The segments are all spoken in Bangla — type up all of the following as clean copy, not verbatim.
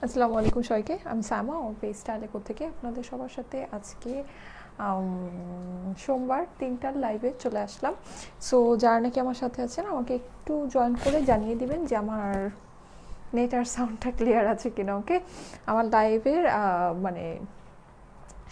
আসসালামু আলাইকুম সবাইকে, আমি সায়মা ও পেজ স্টাইলেকো থেকে আপনাদের সবার সাথে আজকে সোমবার 3টার লাইভে চলে আসলাম। সো যারা নাকি আমার সাথে আছেন আমাকে একটু জয়েন করে জানিয়ে দিবেন যে আমার নেট আর সাউন্ডটা ক্লিয়ার আছে কিনা। ওকে, আমার লাইভের মানে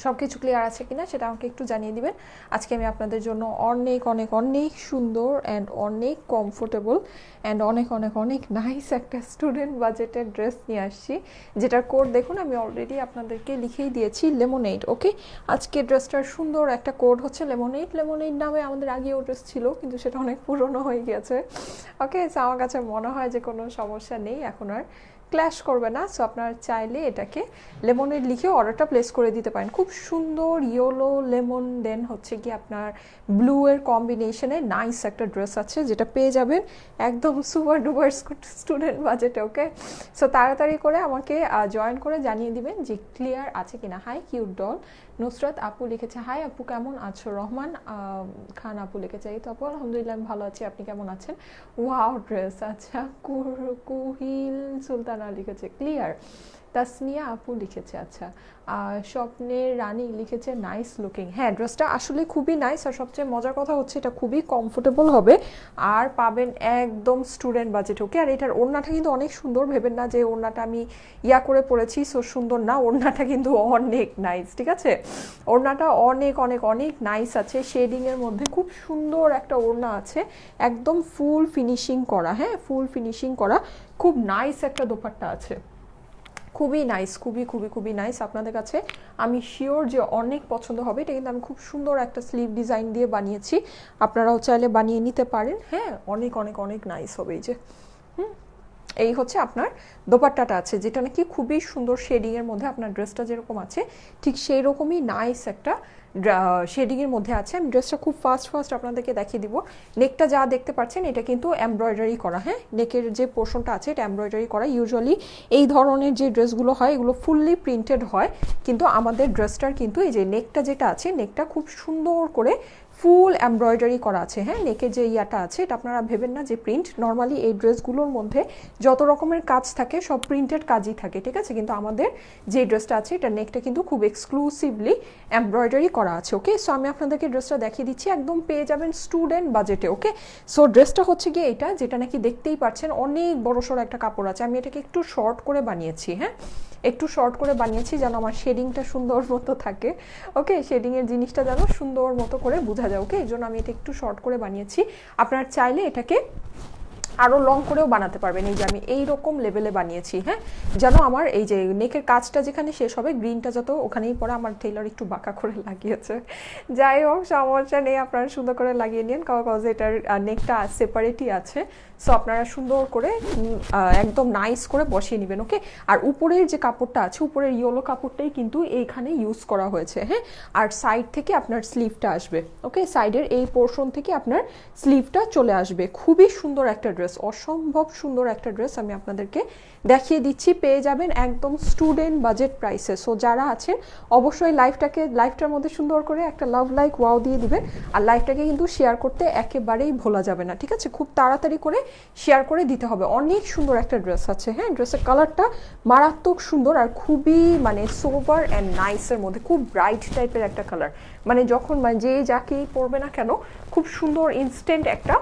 সব কিছু ক্লিয়ার আছে কিনা সেটা আমাকে একটু জানিয়ে দিবেন। আজকে আমি আপনাদের জন্য অনেক অনেক অনেক সুন্দর অ্যান্ড অনেক কমফোর্টেবল অ্যান্ড অনেক অনেক অনেক নাইস একটা স্টুডেন্ট বাজেটের ড্রেস নিয়ে আসছি, যেটার কোড দেখুন আমি অলরেডি আপনাদেরকে লিখেই দিয়েছি, লেমনেইড। ওকে, আজকে ড্রেসটার সুন্দর একটা কোড হচ্ছে লেমনেইড। লেমনেইড নামে আমাদের আগেও ড্রেস ছিল, কিন্তু সেটা অনেক পুরনো হয়ে গেছে। ওকে, সো আমার কাছে মনে হয় যে কোনো সমস্যা নেই, এখন আর ক্ল্যাশ করবে না। সো আপনারা চাইলে এটাকে লেমনের লিখে অর্ডারটা প্লেস করে দিতে পারেন। খুব সুন্দর ইয়েলো লেমন, দেন হচ্ছে কি আপনার ব্লু এর কম্বিনেশনে নাইস একটা ড্রেস আছে, যেটা পেয়ে যাবেন একদম সুপার ডুপার স্টুডেন্ট বাজেটে। ওকে, সো তাড়াতাড়ি করে আমাকে জয়েন করে জানিয়ে দিবেন যে ক্লিয়ার আছে কিনা। হাই কিউট ডল, নুসরাত আপু লিখেছে হাই আপু কেমন আছো, রহমান খান আপু লিখেছে এই তো আপু আলহামদুলিল্লাহ আমি ভালো আছি, আপনি কেমন আছেন। ওয়াও ড্রেস, আচ্ছা কুহিল সুলতানা লিখেছে ক্লিয়ার। তাসনিয়া আপু লিখেছে আচ্ছা। স্বপ্নের রানী লিখেছে নাইস লুকিং। হ্যাঁ, ড্রেসটা আসলে খুবই নাইস, আর সবচেয়ে মজার কথা হচ্ছে এটা খুবই কমফোর্টেবল হবে আর পাবেন একদম স্টুডেন্ট বাজেট। ওকে, আর এটার ওড়নাটা কিন্তু অনেক সুন্দর, ভেবেন না যে ওড়নাটা আমি ইয়া করে পরেছি সো সুন্দর না, ওড়নাটা কিন্তু অনেক নাইস। ঠিক আছে, ওড়নাটা অনেক অনেক অনেক নাইস আছে, শেডিংয়ের মধ্যে খুব সুন্দর একটা ওড়না আছে, একদম ফুল ফিনিশিং করা। হ্যাঁ, ফুল ফিনিশিং করা, খুব নাইস একটা দোপাট্টা আছে, খুবই নাইস, খুবই খুবই খুবই নাইস। আপনাদের কাছে আমি শিওর যে অনেক পছন্দ হবে। এটা কিন্তু আমি খুব সুন্দর একটা স্লিভ ডিজাইন দিয়ে বানিয়েছি, আপনারাও চাইলে বানিয়ে নিতে পারেন। হ্যাঁ, অনেক অনেক অনেক নাইস হবে। এই যে এই হচ্ছে আপনার দোপাট্টাটা আছে, যেটা নাকি খুবই সুন্দর শেডিংয়ের মধ্যে, আপনার ড্রেসটা যেরকম আছে ঠিক সেই রকমই নাইস একটা শেডিংয়ের মধ্যে আছে। আমি ড্রেসটা খুব ফাস্ট আপনাদেরকে দেখিয়ে দিব। নেকটা যা দেখতে পাচ্ছেন এটা কিন্তু এমব্রয়ডারি করা। হ্যাঁ, নেকের যে পোর্শনটা আছে এটা এমব্রয়ডারি করা। ইউজুয়ালি এই ধরনের যে ড্রেসগুলো হয় এগুলো ফুললি প্রিন্টেড হয়, কিন্তু আমাদের ড্রেসটার কিন্তু এই যে নেকটা যেটা আছে, নেকটা খুব সুন্দর করে ফুল এমব্রয়ডারি করা আছে। হ্যাঁ, নেকের যে ইয়াটা আছে এটা আপনারা ভেবেন না যে প্রিন্ট, নর্মালি এই ড্রেসগুলোর মধ্যে যত রকমের কাজ থাকে সব প্রিন্টেড কাজই থাকে। ঠিক আছে, কিন্তু আমাদের যে ড্রেসটা আছে এটা নেকটা কিন্তু খুব এক্সক্লুসিভলি এমব্রয়ডারি করা আছে। ওকে, সো আমি আপনাদেরকে ড্রেসটা দেখিয়ে দিচ্ছি, একদম পেয়ে যাবেন স্টুডেন্ট বাজেটে। ওকে, সো ড্রেসটা হচ্ছে গিয়ে এটা, যেটা নাকি দেখতেই পাচ্ছেন অনেক বড়সড় একটা কাপড় আছে। আমি এটাকে একটু শর্ট করে বানিয়েছি। হ্যাঁ, একটু শর্ট করে বানিয়েছি যেন আমার শেডিংটা সুন্দর মতো থাকে। ওকে, শেডিংয়ের জিনিসটা যেন সুন্দর মতো করে বোঝা যায়। ওকে, এই জন্য আমি এটা একটু শর্ট করে বানিয়েছি। আপনার চাইলে এটাকে আরও লং করেও বানাতে পারবেন। এই যে আমি এইরকম লেভেলে বানিয়েছি। হ্যাঁ, যেন আমার এই যে নেকের কাজটা যেখানে শেষ হবে গ্রিনটা যত ওখানেই পরে, আমার টেইলর একটু বাঁকা করে লাগিয়েছে। যাই হোক, সমস্যা নেই, আপনারা সুন্দর করে লাগিয়ে নিন, কজ এটার নেকটা সেপারেটই আছে। সো আপনারা সুন্দর করে একদম নাইস করে বসিয়ে নেবেন। ওকে, আর উপরের যে কাপড়টা আছে, উপরের ইয়েলো কাপড়টাই কিন্তু এইখানে ইউজ করা হয়েছে। হ্যাঁ, আর সাইড থেকে আপনার স্লিভটা আসবে। ওকে, সাইডের এই পোর্শন থেকে আপনার স্লিভটা চলে আসবে। খুবই সুন্দর একটা ড্রেস, অসম্ভব সুন্দর একটা ড্রেস আমি আপনাদেরকে দেখিয়ে দিচ্ছি, পেয়ে যাবেন একদম স্টুডেন্ট বাজেট প্রাইসে। সো যারা আছেন অবশ্যই লাইফটার মধ্যে সুন্দর করে একটা লাভ লাইক ওয়াও দিয়ে দিবেন, আর লাইফটাকে কিন্তু শেয়ার করতে একেবারেই ভোলা যাবে না। ঠিক আছে, খুব তাড়াতাড়ি করে শেয়ার করে দিতে হবে। অনেক সুন্দর একটা ড্রেস আছে। হ্যাঁ, ড্রেসের কালারটা মারাত্মক সুন্দর আর খুবই মানে সোবার অ্যান্ড নাইসের মধ্যে, খুব ব্রাইট টাইপের একটা কালার। মানে যখন যে যাকেই পরবে না কেন খুব সুন্দর ইনস্ট্যান্ট একটা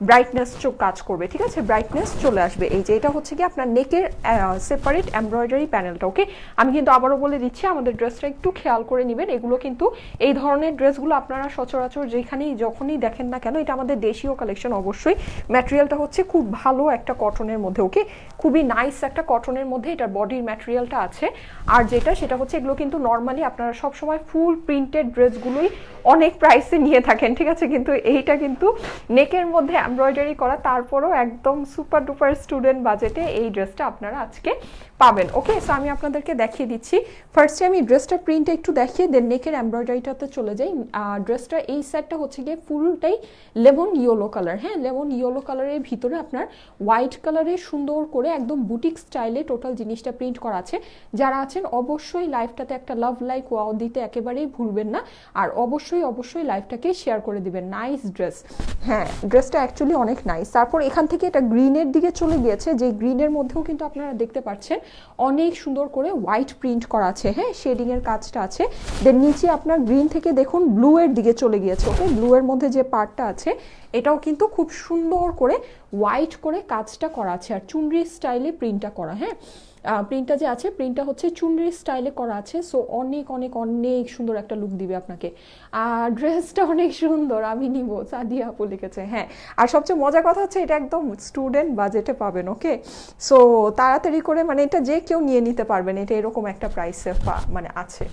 ব্রাইটনেস কাজ করবে। ঠিক আছে, ব্রাইটনেস চলে আসবে। এই যে এটা হচ্ছে কি আপনার নেকের সেপারেট এমব্রয়ডারি প্যানেলটা। ওকে, আমি কিন্তু আবারও বলে দিচ্ছি আমাদের ড্রেসটা একটু খেয়াল করে নেবেন। এগুলো কিন্তু এই ধরনের ড্রেসগুলো আপনারা সচরাচর যেখানেই যখনই দেখেন না কেন, এটা আমাদের দেশীয় কালেকশন অবশ্যই। ম্যাটেরিয়ালটা হচ্ছে খুব ভালো একটা কটনের মধ্যে। ওকে, খুবই নাইস একটা কটনের মধ্যে এটার বডির ম্যাটেরিয়ালটা আছে। আর সেটা হচ্ছে এগুলো কিন্তু নর্মালি আপনারা সবসময় ফুল প্রিন্টেড ড্রেসগুলোই অনেক প্রাইসে নিয়ে থাকেন। ঠিক আছে, কিন্তু এইটা কিন্তু নেকের মধ্যে এমব্রয়ডারি করা, তারপরও একদম সুপার ডুপার স্টুডেন্ট বাজেটে এই ড্রেসটা আপনারা আজকে পাবেন। ওকে, সো আমি আপনাদেরকে দেখিয়ে দিচ্ছি। ফার্স্টে আমি ড্রেসটা প্রিন্টটা একটু দেখিয়ে দেন নেকের এমব্রয়ডারিটাতে চলে যাই। ড্রেসটা এই সেটটা হচ্ছে গিয়ে ফুলটাই লেমন ইয়েলো কালার। হ্যাঁ, লেমন ইয়েলো কালারের ভিতরে আপনার হোয়াইট কালারের সুন্দর করে একদম বুটিক স্টাইলে টোটাল জিনিসটা প্রিন্ট করা আছে। যারা আছেন অবশ্যই লাইফটাতে একটা লাভ লাইক ওয়াও দিতে একেবারেই ভুলবেন না, আর অবশ্যই লাইফটাকে শেয়ার করে দিবেন। Nice dress. হ্যাঁ, ড্রেসটা অ্যাকচুয়ালি অনেক নাইস। তারপর এখান থেকে এটা গ্রিনের দিকে চলে গিয়েছে, যে গ্রিনের মধ্যেও কিন্তু আপনারা দেখতে পাচ্ছেন অনেক সুন্দর করে হোয়াইট প্রিন্ট করা আছে, হ্যাঁ শেডিংয়ের কাজটা আছে। দেন নিচে আপনার গ্রিন থেকে দেখুন ব্লু এর দিকে চলে গিয়েছে, ওকে ব্লু এর মধ্যে যে পার্টটা আছে এটাও কিন্তু খুব সুন্দর করে হোয়াইট করে কাজটা করা আছে, আর চুনরি স্টাইলে প্রিন্টটা করা, হ্যাঁ প্রিন্টটা যে আছে প্রিন্টটা হচ্ছে চুনরি স্টাইলে করা আছে। সো অনেক অনেক অনেক সুন্দর একটা লুক দিবে আপনাকে। আর ড্রেসটা অনেক সুন্দর, আমি নিব, সাদিয়া আপু লিখেছে, হ্যাঁ। আর সবচেয়ে মজার কথা হচ্ছে এটা একদম স্টুডেন্ট বাজেটে পাবেন, ওকে। সো তাড়াতাড়ি করে মানে এটা যে কেউ নিয়ে নিতে পারবেন, এটা এরকম একটা প্রাইসে মানে আছে,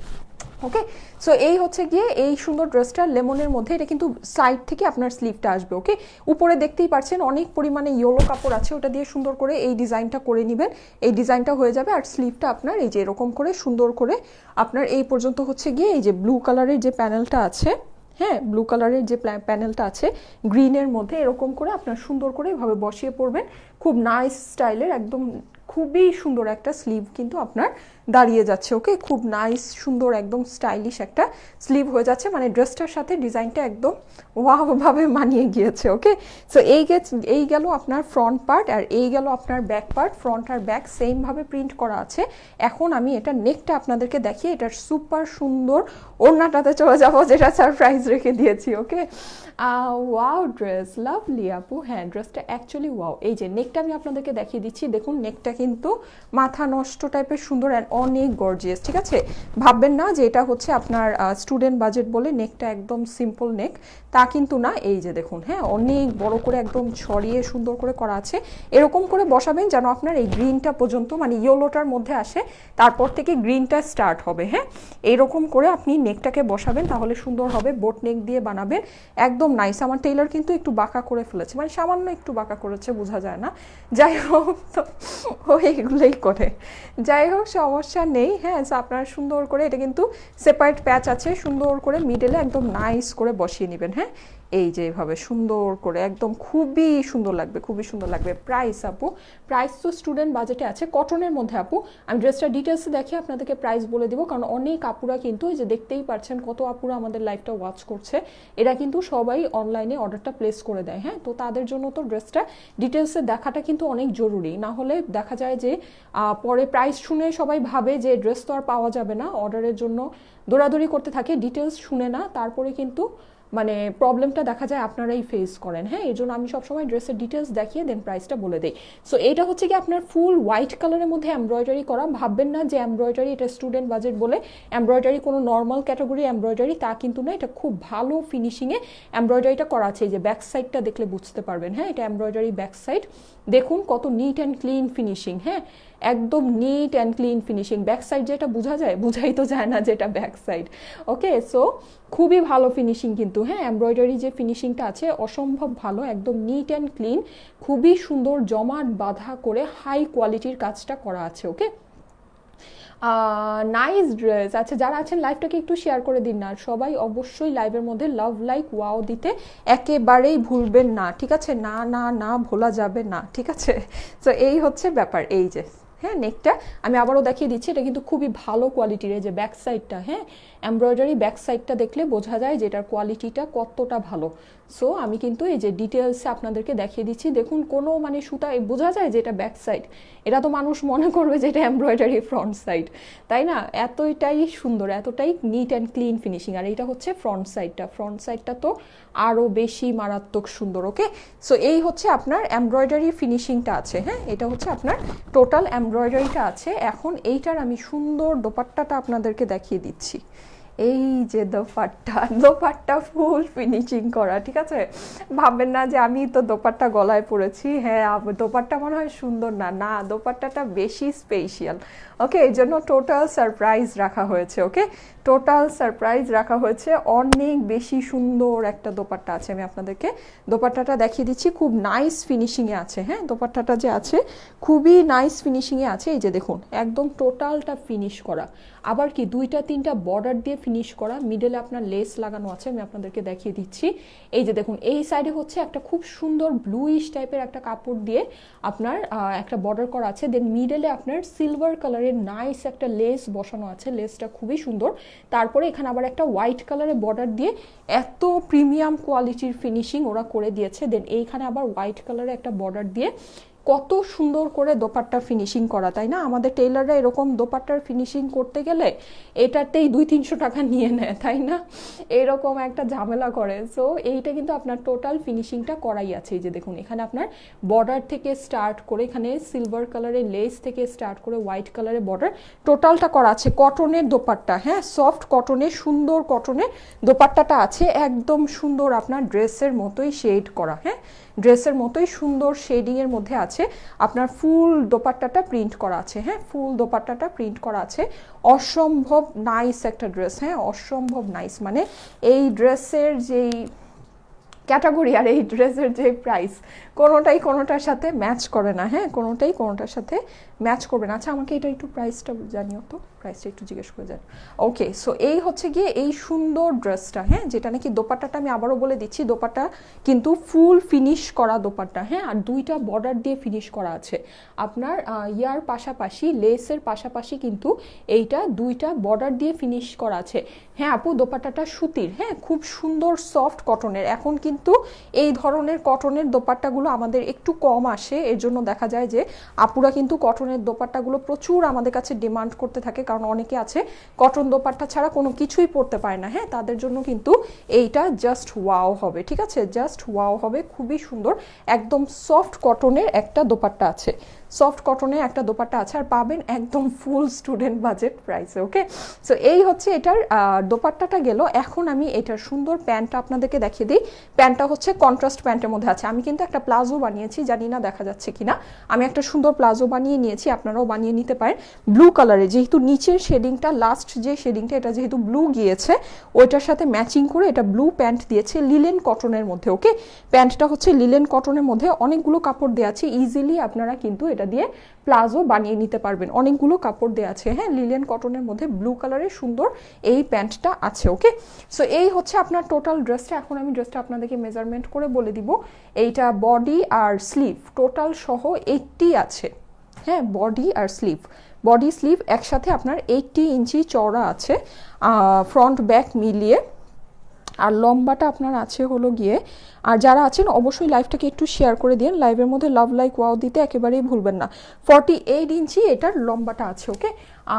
ওকে। সো এই হচ্ছে গিয়ে এই সুন্দর ড্রেসটা লেমনের মধ্যে, এটা কিন্তু সাইড থেকে আপনার স্লিভটা আসবে, ওকে। উপরে দেখতেই পাচ্ছেন অনেক পরিমাণে ইয়েলো কাপড় আছে, ওটা দিয়ে সুন্দর করে এই ডিজাইনটা করে নেবেন, এই ডিজাইনটা হয়ে যাবে। আর স্লিভটা আপনার এই যে এরকম করে সুন্দর করে আপনার এই পর্যন্ত হচ্ছে গিয়ে এই যে ব্লু কালারের যে প্যানেলটা আছে, হ্যাঁ ব্লু কালারের যে প্যানেলটা আছে গ্রিনের মধ্যে, এরকম করে আপনার সুন্দর করে এভাবে বসিয়ে পড়বেন, খুব নাইস স্টাইলের, একদম খুবই সুন্দর একটা স্লিভ কিন্তু আপনার দাঁড়িয়ে যাচ্ছে, ওকে। খুব নাইস সুন্দর একদম স্টাইলিশ একটা স্লিভ হয়ে যাচ্ছে, মানে ড্রেসটার সাথে ডিজাইনটা একদম ওয়াওভাবে মানিয়ে গিয়েছে, ওকে। সো এই গেল আপনার ফ্রন্ট পার্ট, আর এই গেল আপনার ব্যাক পার্ট। ফ্রন্ট আর ব্যাক সেমভাবে প্রিন্ট করা আছে। এখন আমি এটা নেকটা আপনাদেরকে দেখিয়ে এটার সুপার সুন্দর ওড়নাটাতে চলে যাবো, যেটা সারপ্রাইজ রেখে দিয়েছি, ওকে। ওয়াও ড্রেস, লাভলি আপু, হ্যাঁ ড্রেসটা অ্যাকচুয়ালি ওয়াও। এই যে নেকটা আমি আপনাদেরকে দেখিয়ে দিচ্ছি, দেখুন নেকটা কিন্তু মাথা নষ্ট টাইপের সুন্দর অ্যান্ড অনেক গর্জিয়াস, ঠিক আছে। ভাববেন না যে এটা হচ্ছে আপনার স্টুডেন্ট বাজেট বলে নেকটা একদম সিম্পল নেক, তা কিন্তু না। এই যে দেখুন, হ্যাঁ অনেক বড় করে একদম ছড়িয়ে সুন্দর করে করা আছে, এরকম করে বসাবেন যেন আপনার এই গ্রিনটা পর্যন্ত মানে ইয়েলোটার মধ্যে আসে, তারপর থেকে গ্রিনটা স্টার্ট হবে, হ্যাঁ এইরকম করে আপনি নেকটাকে বসাবেন, তাহলে সুন্দর হবে। বোট নেক দিয়ে বানাবেন, একদম নাইস। আমার টেইলার কিন্তু একটু বাঁকা করে ফেলেছে, মানে সামান্য একটু বাঁকা করেছে, বোঝা যায় না, যাই হোক তো ও এগুলোই করে, যাই হোক সমস্যা নেই, হ্যাঁ। আপনারা সুন্দর করে এটা কিন্তু সেপারেট প্যাচ আছে, সুন্দর করে মিডলে একদম নাইস করে বসিয়ে নেবেন, হ্যাঁ এই যে এভাবে সুন্দর করে একদম খুবই সুন্দর লাগবে, খুবই সুন্দর লাগবে। প্রাইস আপু, প্রাইস তো স্টুডেন্ট বাজেটে আছে, কটনের মধ্যে আপু। আমি ড্রেসটা ডিটেলসে দেখে আপনাদেরকে প্রাইস বলে দিব, কারণ অনেক আপুরা কিন্তু এই যে দেখতেই পাচ্ছেন কত আপুরা আমাদের লাইভটা ওয়াচ করছে, এরা কিন্তু সবাই অনলাইনে অর্ডারটা প্লেস করে দেয়, হ্যাঁ। তো তাদের জন্য তো ড্রেসটা ডিটেলসে দেখাটা কিন্তু অনেক জরুরি, না হলে দেখা যায় যে পরে প্রাইস শুনে সবাই ভাবে যে ড্রেস তো আর পাওয়া যাবে না, অর্ডারের জন্য দৌড়াদৌড়ি করতে থাকে, ডিটেলস শুনে না, তারপরে কিন্তু মানে প্রবলেমটা দেখা যায় আপনারাই ফেস করেন, হ্যাঁ। এই জন্য আমি সবসময় ড্রেসের ডিটেলস দেখিয়ে দেন প্রাইসটা বলে দিই। সো এটা হচ্ছে কি আপনার ফুল হোয়াইট কালারের মধ্যে এমব্রয়ডারি করা। ভাববেন না যে এমব্রয়ডারি এটা স্টুডেন্ট বাজেট বলে এমব্রয়ডারি কোনো নর্মাল ক্যাটাগরি এমব্রয়ডারি, তা কিন্তু না, এটা খুব ভালো ফিনিশিংয়ে এমব্রয়ডারিটা করা আছে। এই যে ব্যাক সাইডটা দেখলে বুঝতে পারবেন, হ্যাঁ এটা এমব্রয়ডারি ব্যাক সাইড, দেখুন কত নিট অ্যান্ড ক্লিন ফিনিশিং, হ্যাঁ একদম neat and clean finishing. Back side যেটা বোঝা যায়, বোঝাই তো যায় না যেটা ব্যাক সাইড, ওকে। সো খুবই ভালো ফিনিশিং কিন্তু, হ্যাঁ এমব্রয়ডারি যে ফিনিশিংটা আছে অসম্ভব ভালো, একদম নিট অ্যান্ড ক্লিন, খুবই সুন্দর জমাট বাঁধা করে হাই কোয়ালিটির কাজটা করা আছে, ওকে। Nice dress. আচ্ছা যারা আছেন লাইভটাকে একটু শেয়ার করে দিন না, সবাই অবশ্যই লাইভের মধ্যে লাভ লাইক ওয়াও দিতে একেবারেই ভুলবেন না, ঠিক আছে, না না না ভোলা যাবে না, ঠিক আছে। তো এই হচ্ছে ব্যাপার। এই যে হ্যাঁ নেকটা আমি আবারও দেখিয়ে দিচ্ছি, এটা কিন্তু খুবই ভালো কোয়ালিটির। এই যে ব্যাক সাইডটা, হ্যাঁ এমব্রয়ডারি ব্যাক সাইডটা দেখলে বোঝা যায় যে এটার কোয়ালিটিটা কতটা ভালো। সো আমি কিন্তু এই যে ডিটেলসে আপনাদেরকে দেখিয়ে দিচ্ছি, দেখুন কোনো মানে সুতা বোঝা যায় যে এটা ব্যাক সাইড, এটা তো মানুষ মনে করবে যে এটা এমব্রয়ডারি ফ্রন্ট সাইড, তাই না। এতটাই সুন্দর, এতটাই নিট অ্যান্ড ক্লিন ফিনিশিং। আর এইটা হচ্ছে ফ্রন্ট সাইডটা, ফ্রন্ট সাইডটা তো আরও বেশি মারাত্মক সুন্দর, ওকে। সো এই হচ্ছে আপনার এমব্রয়ডারি ফিনিশিংটা আছে, হ্যাঁ এটা হচ্ছে আপনার টোটাল এমব্রয়ডারিটা আছে। এখন এইটার আমি সুন্দর দোপাট্টাটা আপনাদেরকে দেখিয়ে দিচ্ছি। এই যে দোপাট্টা ফুল ফিনিশিং করা, ঠিক আছে। ভাববেন না যে আমি তো দোপাট্টা গলায় পরেছি, হ্যাঁ দোপাট্টা মনে হয় সুন্দর না, না দোপাট্টাটা বেশি স্পেশাল, ওকে। এই জন্য টোটাল সারপ্রাইজ রাখা হয়েছে, ওকে। টোটাল সারপ্রাইজ রাখা হয়েছে, অনেক বেশি সুন্দর একটা দোপাট্টা আছে। আমি আপনাদেরকে দোপাট্টাটা দেখিয়ে দিচ্ছি, খুব নাইস ফিনিশিংয়ে আছে, হ্যাঁ দোপাট্টাটা যে আছে খুবই নাইস ফিনিশিংয়ে আছে। এই যে দেখুন একদম টোটালটা ফিনিশ করা, আবার কি 2-3টা বর্ডার দিয়ে ফিনিশ করা, মিডলে আপনার লেস লাগানো আছে, আমি আপনাদেরকে দেখিয়ে দিচ্ছি। এই যে দেখুন এই সাইডে হচ্ছে একটা খুব সুন্দর ব্লুইশ টাইপের একটা কাপড় দিয়ে আপনার একটা বর্ডার করা আছে, দেন মিডলে আপনার সিলভার কালারের নাইস একটা লেস বসানো আছে, লেসটা খুবই সুন্দর। তারপরে এখানে আবার একটা হোয়াইট কালারের বর্ডার দিয়ে এত প্রিমিয়াম কোয়ালিটির ফিনিশিং ওরা করে দিয়েছে। দেন এইখানে আবার হোয়াইট কালারের একটা বর্ডার দিয়ে কত সুন্দর করে দোপাট্টার ফিনিশিং করা, তাই না? আমাদের টেইলাররা এরকম দোপাট্টার ফিনিশিং করতে গেলে এটাতেই 200-300 টাকা নিয়ে নেয়, তাই না? এরকম একটা ঝামেলা করে। সো এইটা কিন্তু আপনার টোটাল ফিনিশিংটা করাই আছে। এই যে দেখুন এখানে আপনার বর্ডার থেকে স্টার্ট করে এখানে সিলভার কালারের লেস থেকে স্টার্ট করে হোয়াইট কালারের বর্ডার টোটালটা করা আছে। কটনের দোপাট্টা, হ্যাঁ, সফট কটনের, সুন্দর কটনের দোপাট্টাটা আছে, একদম সুন্দর আপনার ড্রেসের মতোই শেড করা, হ্যাঁ, ড্রেসের মতোই সুন্দর শেডিংয়ের মধ্যে আছে। আপনার ফুল দোপাট্টাটা প্রিন্ট করা আছে, হ্যাঁ, ফুল দোপাট্টাটা প্রিন্ট করা আছে। অসম্ভব নাইস একটা ড্রেস, হ্যাঁ, অসম্ভব নাইস। মানে এই ড্রেসের যেই ক্যাটাগরি আর এই ড্রেসের যে প্রাইস, কোনোটাই কোনোটার সাথে ম্যাচ করে না, হ্যাঁ, কোনোটাই কোনোটার সাথে ম্যাচ করবে না। আচ্ছা আমাকে এটা একটু প্রাইসটা জানিও তো, প্রাইসটা একটু জিজ্ঞেস করে যান। ওকে, সো এই হচ্ছে গিয়ে এই সুন্দর ড্রেসটা, হ্যাঁ, যেটা নাকি দোপাট্টাটা আমি আবারও বলে দিচ্ছি, দোপাট্টা কিন্তু ফুল ফিনিশ করা দোপাট্টা, হ্যাঁ, আর দুইটা বর্ডার দিয়ে ফিনিশ করা আছে আপনার ইয়ার পাশাপাশি, লেসের পাশাপাশি কিন্তু এইটা দুইটা বর্ডার দিয়ে ফিনিশ করা আছে। হ্যাঁ আপু, দোপাট্টাটা সুতির, হ্যাঁ, খুব সুন্দর সফট কটনের। এখন কিন্তু এই ধরনের কটনের দোপাট্টাগুলো আমাদের একটু কম আসে, এর জন্য দেখা যায় যে আপুরা কিন্তু কটনের দোপাট্টাগুলো প্রচুর আমাদের কাছে ডিমান্ড করতে থাকে, কারণ অনেকে আছে কটন দোপাট্টা ছাড়া কোনো কিছুই পরতে পারে না, হ্যাঁ, তাদের জন্য কিন্তু এইটা জাস্ট ওয়াও হবে, ঠিক আছে, জাস্ট ওয়াও হবে, খুবই সুন্দর। একদম সফট কটনের একটা দোপাট্টা আছে, সফট কটনের একটা দোপাট্টা আছে, আর পাবেন একদম ফুল স্টুডেন্ট বাজেট প্রাইসে। ওকে, সো এই হচ্ছে এটার দোপাট্টাটা গেল। এখন আমি এটার সুন্দর প্যান্টটা আপনাদেরকে দেখিয়ে দিই। প্যান্টটা হচ্ছে কন্ট্রাস্ট প্যান্টের মধ্যে আছে। আমি কিন্তু একটা প্লাজো বানিয়েছি, জানি না দেখা যাচ্ছে কিনা, আমি একটা সুন্দর প্লাজো বানিয়ে নিয়েছি, আপনারাও বানিয়ে নিতে পারেন ব্লু কালারে। যেহেতু নিচের শেডিংটা, লাস্ট যে শেডিংটা, এটা যেহেতু ব্লু গিয়েছে, ওইটার সাথে ম্যাচিং করে এটা ব্লু প্যান্ট দিয়েছে লিলেন কটনের মধ্যে। ওকে, প্যান্টটা হচ্ছে লিলেন কটনের মধ্যে, অনেকগুলো কাপড় দেওয়া আছে, ইজিলি আপনারা কিন্তু এটা দিয়ে প্লাজো বানিয়ে নিতে পারবেন, অনেকগুলো কাপড় দেওয়া আছে, হ্যাঁ, লিলেন কটনের মধ্যে ব্লু কালারের সুন্দর এই প্যান্টটা আছে। ওকে, সো এই হচ্ছে আপনার টোটাল ড্রেসটা। এখন আমি ড্রেসটা আপনাদেরকে মেজারমেন্ট করে বলে দিব। এইটা বডি আর স্লিভ টোটাল সহ 80 আছে, হ্যাঁ, বডি আর স্লিভ, বডি স্লিভ একসাথে আপনার 80 ইঞ্চি চওড়া আছে ফ্রন্ট ব্যাক মিলিয়ে। আর লম্বাটা আপনার আছে হলো গিয়ে, আর যারা আছেন অবশ্যই লাইভটাকে একটু শেয়ার করে দিন, লাইভের মধ্যে লাভ লাইক ওয়াও দিতে একেবারেই ভুলবেন না। 48 ইঞ্চি এটার লম্বাটা আছে। ওকে,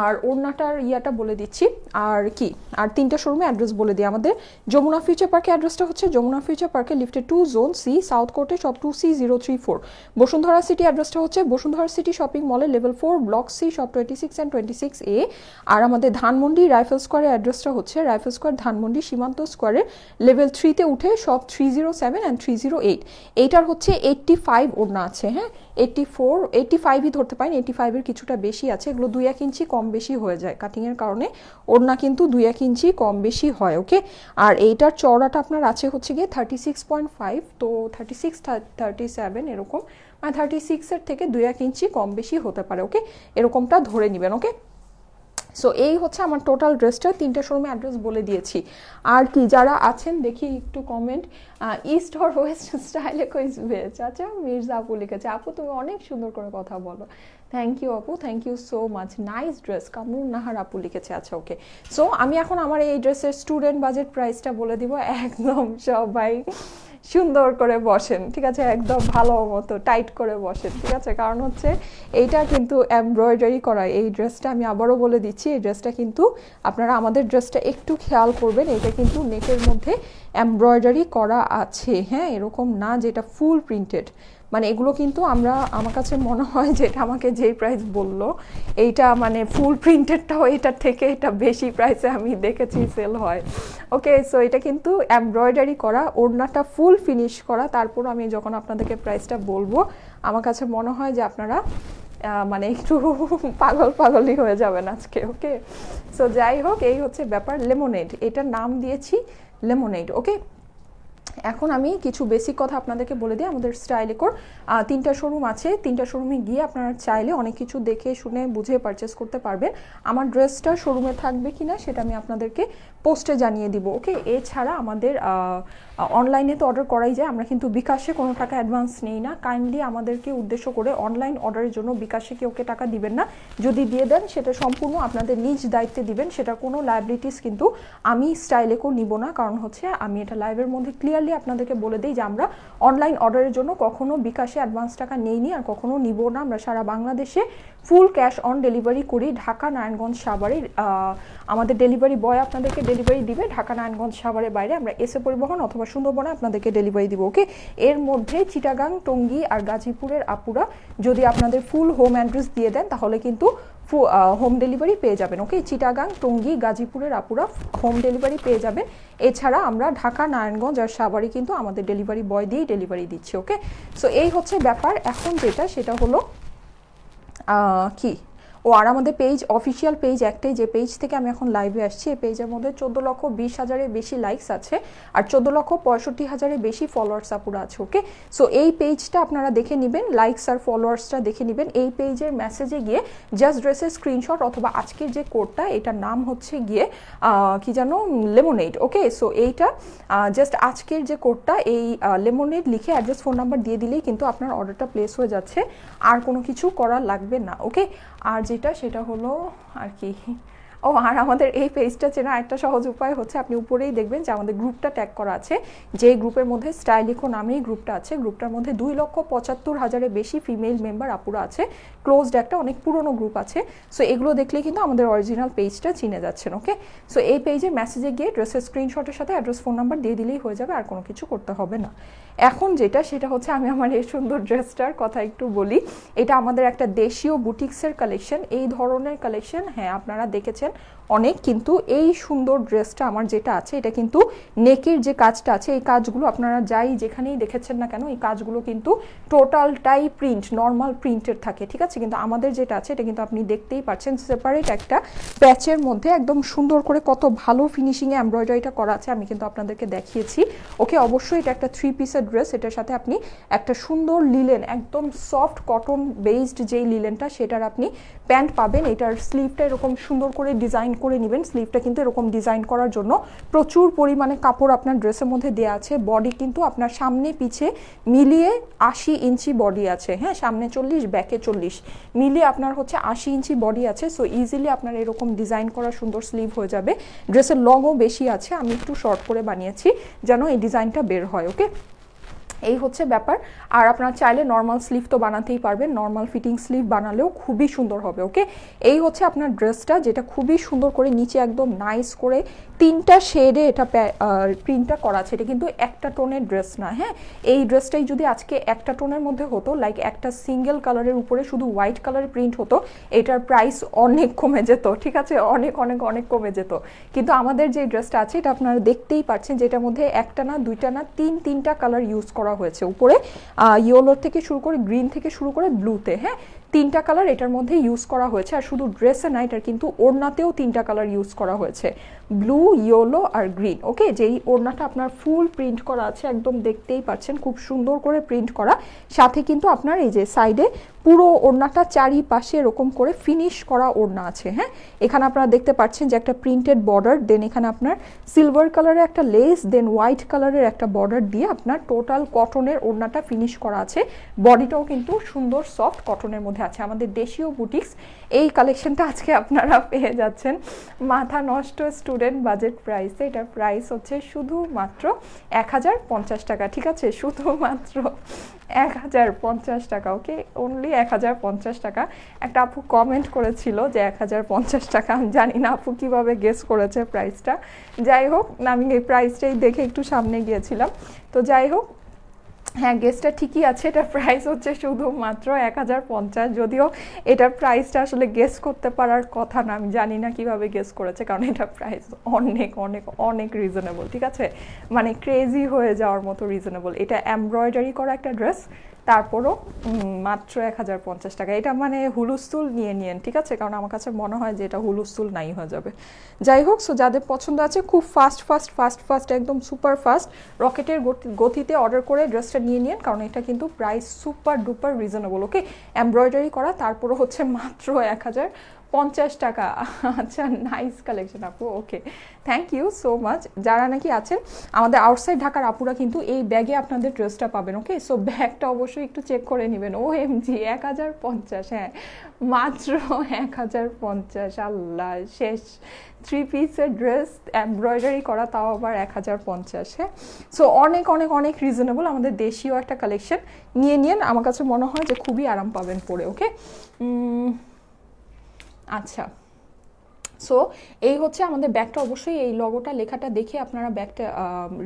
আর ওড়নাটার ইয়াটা বলে দিচ্ছি, আর কি, আর তিনটা শোরুমে অ্যাড্রেস বলে দিই। আমাদের যমুনা ফিউচার পার্কে অ্যাড্রেসটা হচ্ছে যমুনা ফিউচার পার্কে লিফটে 2 জোন সি, সাউথ কোর্টে শপ 2C034। বসুন্ধরা সিটি অ্যাড্রেসটা হচ্ছে বসুন্ধরা সিটি শপিং মলের level 4 block C, shop 26 and 26A। আর আমাদের ধানমন্ডি রাইফেল স্কোয়ারের অ্যাড্রেসটা হচ্ছে রাইফেল স্কোয়ার ধানমন্ডি সীমান্ত স্কোয়ারের লেভেল 3-তে উঠে শপ 307 অ্যান্ড 308। এইটার হচ্ছে 85 ওড়না আছে, হ্যাঁ, 85ই ধরতে পারেন, 85-এর কিছুটা বেশি আছে, এগুলো 2-1 ইঞ্চি কম বেশি হয়ে যায় কাটিংয়ের কারণে, ওড়না কিন্তু 2-1 ইঞ্চি কম বেশি হয়। ওকে, আর এইটার চওড়াটা আপনার আছে হচ্ছে গিয়ে 36.5, তো 36-37 এরকম, মানে 36-এর থেকে 2-1 ইঞ্চি কম বেশি হতে পারে। ওকে, এরকমটা ধরে নেবেন। ওকে, সো এই হচ্ছে আমার টোটাল ড্রেসটা, তিনটা শোরুমে অ্যাড্রেস বলে দিয়েছি। আর কি যারা আছেন দেখি একটু কমেন্ট, ইস্ট অর ওয়েস্ট স্টাইলে কইবে চাচা, মির্জা আপু লিখেছে, আপু তুমি অনেক সুন্দর করে কথা বলো, থ্যাংক ইউ আপু, thank you so much, nice dress, Kamrun Nahar আপু লিখেছে। আচ্ছা ওকে, সো আমি এখন আমার এই ড্রেসের স্টুডেন্ট বাজেট প্রাইসটা বলে দিব। একদম সবাই সুন্দর করে বসেন, ঠিক আছে, একদম ভালো মতো টাইট করে বসেন, ঠিক আছে, কারণ হচ্ছে এইটা কিন্তু এমব্রয়ডারি করা এই ড্রেসটা। আমি আবারও বলে দিচ্ছি, এই ড্রেসটা কিন্তু আপনারা আমাদের ড্রেসটা একটু খেয়াল করবেন, এটা কিন্তু নেকের মধ্যে এমব্রয়ডারি করা আছে, হ্যাঁ, এরকম না যেটা ফুল প্রিন্টেড, মানে এগুলো কিন্তু আমরা, আমার কাছে মনে হয় যে এটা আমাকে যেই প্রাইস বললো, এইটা মানে ফুল প্রিন্টেডটাও এটার থেকে এটা বেশি প্রাইসে আমি দেখেছি সেল হয়। ওকে, সো এটা কিন্তু এমব্রয়ডারি করা, ওড়নাটা ফুল ফিনিশ করা। তারপর আমি যখন আপনাদেরকে প্রাইসটা বলবো, আমার কাছে মনে হয় যে আপনারা মানে একটু পাগলই হয়ে যাবেন আজকে। ওকে, সো যাই হোক, এই হচ্ছে ব্যাপার। লেমনেড, এটার নাম দিয়েছি লেমনেড। ওকে, এখন আমি কিছু বেসিক কথা আপনাদেরকে বলে দিই। আমাদের স্টাইলিকোর 3টা শোরুম আছে, 3টা শোরুমে গিয়ে আপনারা চাইলে অনেক কিছু দেখে শুনে বুঝে পারচেস করতে পারবেন। আমার ড্রেসটা শোরুমে থাকবে কিনা সেটা আমি আপনাদেরকে পোস্টে জানিয়ে দিব, ওকে। এছাড়া আমাদের অনলাইনে তো অর্ডার করাই যায়, আমরা কিন্তু বিকাশে কোনো টাকা অ্যাডভান্স নেই না। কাইন্ডলি আমাদেরকে উদ্দেশ্য করে অনলাইন অর্ডারের জন্য বিকাশে কেউকে টাকা দিবেন না, যদি দিয়ে দেন সেটা সম্পূর্ণ আপনাদের নিজ দায়িত্বে দিবেন, সেটা কোনো লায়াবিলিটিস কিন্তু আমি স্টাইলিকো নিব না। কারণ হচ্ছে আমি এটা লাইভের মধ্যে ক্লিয়ারলি আপনাদেরকে বলে দিই যে আমরা অনলাইন অর্ডারের জন্য কখনো বিকাশে অ্যাডভান্স টাকা নেইনি আর কখনো নিব না। আমরা সারা বাংলাদেশে ফুল ক্যাশ অন ডেলিভারি করি। ঢাকা, নারায়ণগঞ্জ, সাভারে আমাদের ডেলিভারি বয় আপনাদেরকে ডেলিভারি দিবে। ঢাকা, নারায়ণগঞ্জ, সাভারের বাইরে আমরা এসে পরিবহন অথবা সুন্দরবনে আপনাদেরকে ডেলিভারি দিব, ওকে। এর মধ্যে চিটাগাং, টঙ্গী আর গাজীপুরের আপুরা যদি আপনাদের ফুল হোম অ্যাড্রেস দিয়ে দেন তাহলে কিন্তু হোম ডেলিভারি পেয়ে যাবেন, ওকে। চিটাগাং, টঙ্গী, গাজীপুরের আপুরা হোম ডেলিভারি পেয়ে যাবেন। এছাড়া আমরা ঢাকা, নারায়ণগঞ্জ আর সাভারে কিন্তু আমাদের ডেলিভারি বয় দিয়েই ডেলিভারি দিচ্ছি, ওকে। সো এই হচ্ছে ব্যাপার। এখন যেটা সেটা হলো কি আর আমাদের পেজ, অফিসিয়াল পেজ একটাই, যে পেজ থেকে আমি এখন লাইভে আসছি। এই পেজের মধ্যে 14,20,000-এর বেশি লাইকস আছে আর 14,65,000-এর বেশি ফলোয়ার্স আপুরা আছে, ওকে। সো এই পেজটা আপনারা দেখে নেবেন, লাইকস আর ফলোয়ার্সটা দেখে নেবেন। এই পেজের মেসেজে গিয়ে জাস্ট ড্রেসের স্ক্রিনশট অথবা আজকের যে কোডটা, এটার নাম হচ্ছে গিয়ে কি জানো, লেমনেড, ওকে। সো এইটা জাস্ট আজকের যে কোডটা, এই লেমনেড লিখে অ্যাড্রেস, ফোন নাম্বার দিয়ে দিলেই কিন্তু আপনার অর্ডারটা প্লেস হয়ে যাচ্ছে, আর কোনো কিছু করা লাগবে না, ওকে। আর যেটা সেটা হলো আর কি, আর আমাদের এই পেজটা চেনা একটা সহজ উপায় হচ্ছে আপনি উপরেই দেখবেন যে আমাদের গ্রুপটা ট্যাগ করা আছে, যে গ্রুপের মধ্যে স্টাইলিকো নামেই গ্রুপটা আছে। গ্রুপটার মধ্যে 2,75,000-এর বেশি ফিমেল মেম্বার আপুরা আছে। ক্লোজড একটা অনেক পুরনো গ্রুপ আছে। সো এগুলো দেখলে কিন্তু আমাদের অরিজিনাল পেজটা চিনে যাচ্ছেন, ওকে। সো এই পেজে মেসেজে গিয়ে ড্রেসের স্ক্রিনশটের সাথে অ্যাড্রেস, ফোন নাম্বার দিয়ে দিলেই হয়ে যাবে, আর কোনো কিছু করতে হবে না। এখন যেটা সেটা হচ্ছে আমি আমার এই সুন্দর ড্রেসটার কথা একটু বলি। এটা আমাদের একটা দেশীয় বুটিক্সের কালেকশন। এই ধরনের কালেকশন হ্যাঁ আপনারা দেখেছেন অনেক, কিন্তু এই সুন্দর ড্রেসটা আমার যেটা আছে এটা কিন্তু নেকের যে কাজটা আছে, এই কাজগুলো আপনারা যাই যেখানেই দেখেছেন না কেন এই কাজগুলো কিন্তু টোটালটাই প্রিন্ট, নর্মাল প্রিন্টের থাকে, ঠিক আছে। কিন্তু আমাদের যেটা আছে এটা কিন্তু আপনি দেখতেই পাচ্ছেন সেপারেট একটা প্যাচের মধ্যে একদম সুন্দর করে কত ভালো ফিনিশিংয়ে এমব্রয়ডারিটা করা আছে, আমি কিন্তু আপনাদেরকে দেখিয়েছি, ওকে। অবশ্যই এটা একটা 3 পিসের ড্রেস। এটার সাথে আপনি একটা সুন্দর লিলেন, একদম সফট কটন বেসড যেই লিলেনটা, সেটার আপনি প্যান্ট পাবেন। এটার স্লিভটা এরকম সুন্দর করে ডিজাইন করে নেবেন। স্লিভটা কিন্তু এরকম ডিজাইন করার জন্য প্রচুর পরিমাণে কাপড় আপনার ড্রেসের মধ্যে দেওয়া আছে। বডি কিন্তু আপনার সামনে পিছে মিলিয়ে 80 ইঞ্চি বডি আছে, হ্যাঁ, সামনে 40 ব্যাকে 40 মিলিয়ে আপনার হচ্ছে 80 ইঞ্চি বডি আছে। সো ইজিলি আপনার এরকম ডিজাইন করা সুন্দর স্লিভ হয়ে যাবে। ড্রেসের লংও বেশি আছে, আমি একটু শর্ট করে বানিয়েছি যেন এই ডিজাইনটা বের হয়, ওকে। এই হচ্ছে ব্যাপার। আর আপনারা চাইলে নর্মাল স্লিভ তো বানাতেই পারবেন, নর্মাল ফিটিং স্লিভ বানালেও খুবই সুন্দর হবে, ওকে। এই হচ্ছে আপনার ড্রেসটা, যেটা খুবই সুন্দর করে নিচে একদম নাইস করে 3টা শেডে এটা প্রিন্টটা করা আছে। এটা কিন্তু একটা টোনের ড্রেস না, হ্যাঁ। এই ড্রেসটাই যদি আজকে একটা টোনের মধ্যে হতো, লাইক একটা সিঙ্গেল কালারের উপরে শুধু হোয়াইট কালারের প্রিন্ট হতো, এটার প্রাইস অনেক কমে যেত, ঠিক আছে, অনেক অনেক অনেক কমে যেত। কিন্তু আমাদের যে ড্রেসটা আছে এটা আপনারা দেখতেই পাচ্ছেন, যেটার মধ্যে একটা না, দুইটা না, তিনটা কালার ইউজ করা হয়েছে। উপরে ইয়েলো থেকে শুরু করে, গ্রিন থেকে শুরু করে ব্লুতে, হ্যাঁ, 3টা কালার এটার মধ্যে ইউজ করা হয়েছে। আর শুধু ড্রেসে না, এটার কিন্তু ওড়নাতেও 3টা কালার ইউজ করা হয়েছে, ব্লু, ইয়েলো আর গ্রিন, ওকে। যেই ওড়নাটা আপনার ফুল প্রিন্ট করা আছে, একদম দেখতেই পাচ্ছেন খুব সুন্দর করে প্রিন্ট করা। সাথে কিন্তু আপনার এই যে সাইডে পুরো ওড়নাটা চারিপাশে এরকম করে ফিনিশ করা ওড়না আছে, হ্যাঁ। এখানে আপনারা দেখতে পাচ্ছেন যে একটা প্রিন্টেড বর্ডার, দেন এখানে আপনার সিলভার কালারের একটা লেস, দেন হোয়াইট কালারের একটা বর্ডার দিয়ে আপনার টোটাল কটনের ওড়নাটা ফিনিশ করা আছে। বডিটাও কিন্তু সুন্দর সফট কটনের মধ্যে আছে। আমাদের দেশীয় বুটিক্স এই কালেকশনটা আজকে আপনারা পেয়ে যাচ্ছেন মাথা নষ্ট স্টুডেন্ট বাজেট প্রাইসে। এটার প্রাইস হচ্ছে শুধুমাত্র 1050 টাকা, ঠিক আছে, শুধুমাত্র 1050 টাকা, ওকে, অনলি 1050 টাকা। একটা আপু কমেন্ট করেছিল যে 1050 টাকা, আমি জানি না আপু কিভাবে গেস করেছে প্রাইসটা। যাই হোক, আমি এই প্রাইসটাই দেখে একটু সামনে গিয়েছিলাম। তো যাই হোক, হ্যাঁ, গেসটা ঠিকই আছে, এটার প্রাইস হচ্ছে শুধুমাত্র 1050। যদিও এটার প্রাইসটা আসলে গেস করতে পারার কথা না, আমি জানি না কিভাবে গেস করেছে, কারণ এটার প্রাইস অনেক অনেক অনেক রিজনেবল, ঠিক আছে, মানে ক্রেজি হয়ে যাওয়ার মতো রিজনেবল। এটা এমব্রয়ডারি করা একটা ড্রেস, তারপরও মাত্র 1050 টাকা। এটা মানে হুলুস্থুল নিয়ে নিয়েন, ঠিক আছে, কারণ আমার কাছে মনে হয় যে এটা হুলুস্থুল নাই হয়ে যাবে। যাই হোক, সো যাদের পছন্দ আছে খুব ফাস্ট ফাস্ট ফাস্ট ফাস্ট একদম সুপার ফাস্ট রকেটের গতিতে অর্ডার করে ড্রেসটা নিয়ে নিন, কারণ এটা কিন্তু প্রাইস সুপার ডুপার রিজনেবল। ওকে, এমব্রয়ডারি করা, তারপরও হচ্ছে মাত্র 1050 টাকা। আচ্ছা, নাইস কালেকশন আপু, ওকে, থ্যাংক ইউ সো মাচ। যারা নাকি আছেন আমাদের আউটসাইড ঢাকার আপুরা কিন্তু এই ব্যাগে আপনাদের ড্রেসটা পাবেন। ওকে, সো ব্যাগটা অবশ্যই একটু চেক করে নেবেন। OMG 1050, হ্যাঁ মাত্র 1050, আল্লাহ শেষ। 3 পিসের ড্রেস এমব্রয়ডারি করা, তাও আবার 1050, হ্যাঁ। সো অনেক অনেক অনেক রিজনেবল, আমাদের দেশীয় একটা কালেকশন, নিয়ে নিন, আমার কাছে মনে হয় যে খুবই আরাম পাবেন পরে। ওকে, আচ্ছা, সো এই হচ্ছে আমাদের ব্যাগটা। অবশ্যই এই লগোটা লেখাটা দেখে আপনারা ব্যাগটা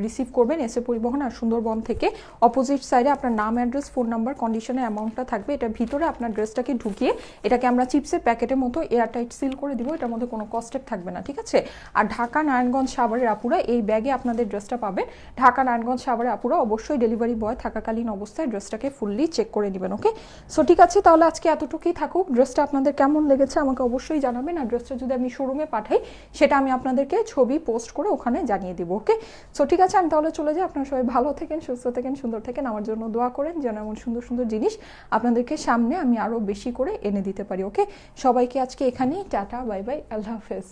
রিসিভ করবেন এসএ পরিবহন আর সুন্দরবন থেকে। অপোজিট সাইডে আপনার নাম, অ্যাড্রেস, ফোন নাম্বার, কন্ডিশনের অ্যামাউন্টটা থাকবে। এটার ভিতরে আপনার ড্রেসটাকে ঢুকিয়ে এটাকে আমরা চিপসের প্যাকেটের মতো এয়ারটাইট সিল করে দিব, এটার মধ্যে কোনো কস্টেপ থাকবে না, ঠিক আছে। আর ঢাকা, নারায়ণগঞ্জ, সাভারের আপুরা এই ব্যাগে আপনাদের ড্রেসটা পাবেন। ঢাকা, নারায়ণগঞ্জ, সাভারের আপুরা অবশ্যই ডেলিভারি বয় থাকাকালীন অবস্থায় ড্রেসটাকে ফুললি চেক করে নেবেন। ওকে, সো ঠিক আছে, তাহলে আজকে এতটুকুই থাকুক। ড্রেসটা আপনাদের কেমন লেগেছে আমাকে অবশ্যই জানাবেন। আর ড্রেসটা যদি আমি শোরুমে পাঠাই সেটা আমি আপনাদেরকে ছবি পোস্ট করে ওখানে জানিয়ে দিব। ওকে, সো ঠিক আছে, আমি তাহলে চলে যাই। আপনারা সবাই ভালো থাকেন, সুস্থ থাকেন, সুন্দর থাকেন, আমার জন্য দোয়া করেন যেন এমন সুন্দর সুন্দর জিনিস আপনাদেরকে সামনে আমি আরও বেশি করে এনে দিতে পারি। ওকে, সবাইকে আজকে এখানেই টাটা, বাই বাই, আল্লাহ হাফেজ।